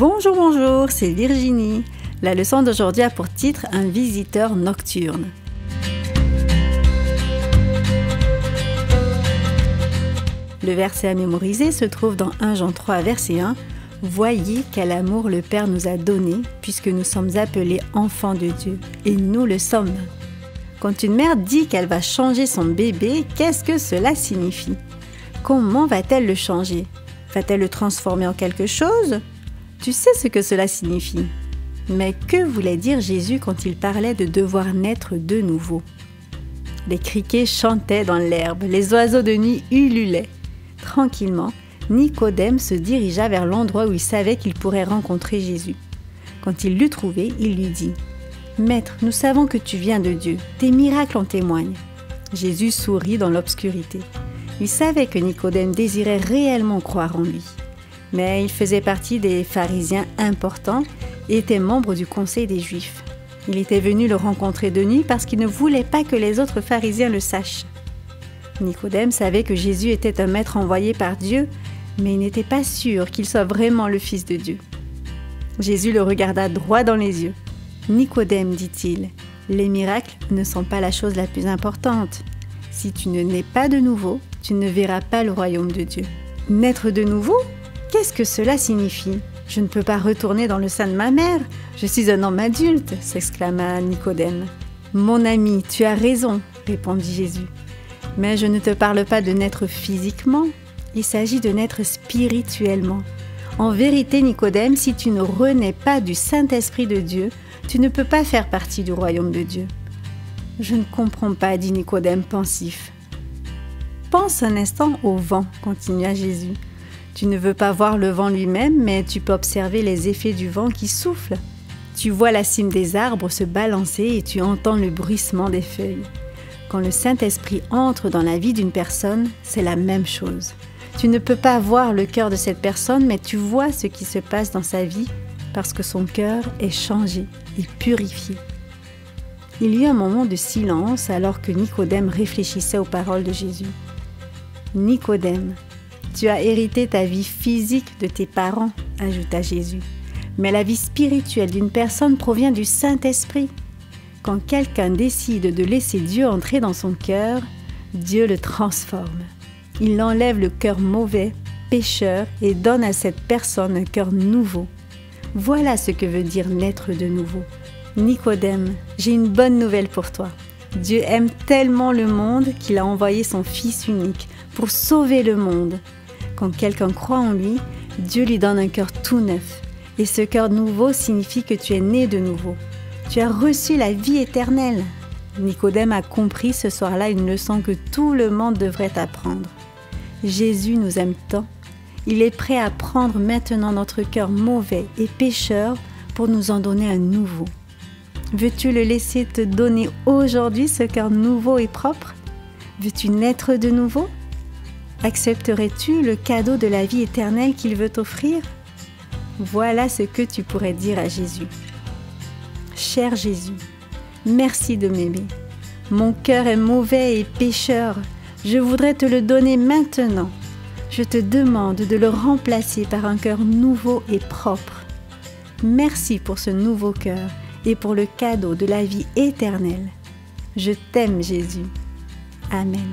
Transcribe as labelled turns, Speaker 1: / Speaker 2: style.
Speaker 1: Bonjour, bonjour, c'est Virginie. La leçon d'aujourd'hui a pour titre « Un visiteur nocturne ». Le verset à mémoriser se trouve dans 1 Jean 3, verset 1. « Voyez quel amour le Père nous a donné, puisque nous sommes appelés enfants de Dieu, et nous le sommes. » Quand une mère dit qu'elle va changer son bébé, qu'est-ce que cela signifie? Comment va-t-elle le changer? Va-t-elle le transformer en quelque chose? Tu sais ce que cela signifie. Mais que voulait dire Jésus quand il parlait de devoir naître de nouveau? Les criquets chantaient dans l'herbe, les oiseaux de nuit ululaient. Tranquillement, Nicodème se dirigea vers l'endroit où il savait qu'il pourrait rencontrer Jésus. Quand il l'eut trouvé, il lui dit « Maître, nous savons que tu viens de Dieu, tes miracles en témoignent. » Jésus sourit dans l'obscurité. Il savait que Nicodème désirait réellement croire en lui. Mais il faisait partie des pharisiens importants et était membre du conseil des Juifs. Il était venu le rencontrer de nuit parce qu'il ne voulait pas que les autres pharisiens le sachent. Nicodème savait que Jésus était un maître envoyé par Dieu, mais il n'était pas sûr qu'il soit vraiment le Fils de Dieu. Jésus le regarda droit dans les yeux. « Nicodème, dit-il, les miracles ne sont pas la chose la plus importante. Si tu ne nais pas de nouveau, tu ne verras pas le royaume de Dieu. » Naître de nouveau? Qu'est-ce que cela signifie? Je ne peux pas retourner dans le sein de ma mère. Je suis un homme adulte, s'exclama Nicodème. Mon ami, tu as raison, répondit Jésus. Mais je ne te parle pas de naître physiquement. Il s'agit de naître spirituellement. En vérité, Nicodème, si tu ne renais pas du Saint-Esprit de Dieu, tu ne peux pas faire partie du royaume de Dieu. Je ne comprends pas, dit Nicodème pensif. Pense un instant au vent, continua Jésus. Tu ne veux pas voir le vent lui-même, mais tu peux observer les effets du vent qui souffle. Tu vois la cime des arbres se balancer et tu entends le bruissement des feuilles. Quand le Saint-Esprit entre dans la vie d'une personne, c'est la même chose. Tu ne peux pas voir le cœur de cette personne, mais tu vois ce qui se passe dans sa vie parce que son cœur est changé et purifié. Il y eut un moment de silence alors que Nicodème réfléchissait aux paroles de Jésus. Nicodème, tu as hérité ta vie physique de tes parents, ajouta Jésus. Mais la vie spirituelle d'une personne provient du Saint-Esprit. Quand quelqu'un décide de laisser Dieu entrer dans son cœur, Dieu le transforme. Il enlève le cœur mauvais, pécheur, et donne à cette personne un cœur nouveau. Voilà ce que veut dire naître de nouveau. Nicodème, j'ai une bonne nouvelle pour toi. Dieu aime tellement le monde qu'il a envoyé son Fils unique pour sauver le monde. Quand quelqu'un croit en lui, Dieu lui donne un cœur tout neuf. Et ce cœur nouveau signifie que tu es né de nouveau. Tu as reçu la vie éternelle. Nicodème a compris ce soir-là une leçon que tout le monde devrait apprendre. Jésus nous aime tant. Il est prêt à prendre maintenant notre cœur mauvais et pécheur pour nous en donner un nouveau. Veux-tu le laisser te donner aujourd'hui ce cœur nouveau et propre? Veux-tu naître de nouveau? Accepterais-tu le cadeau de la vie éternelle qu'il veut t'offrir? Voilà ce que tu pourrais dire à Jésus. Cher Jésus, merci de m'aimer. Mon cœur est mauvais et pécheur. Je voudrais te le donner maintenant. Je te demande de le remplacer par un cœur nouveau et propre. Merci pour ce nouveau cœur et pour le cadeau de la vie éternelle. Je t'aime, Jésus. Amen.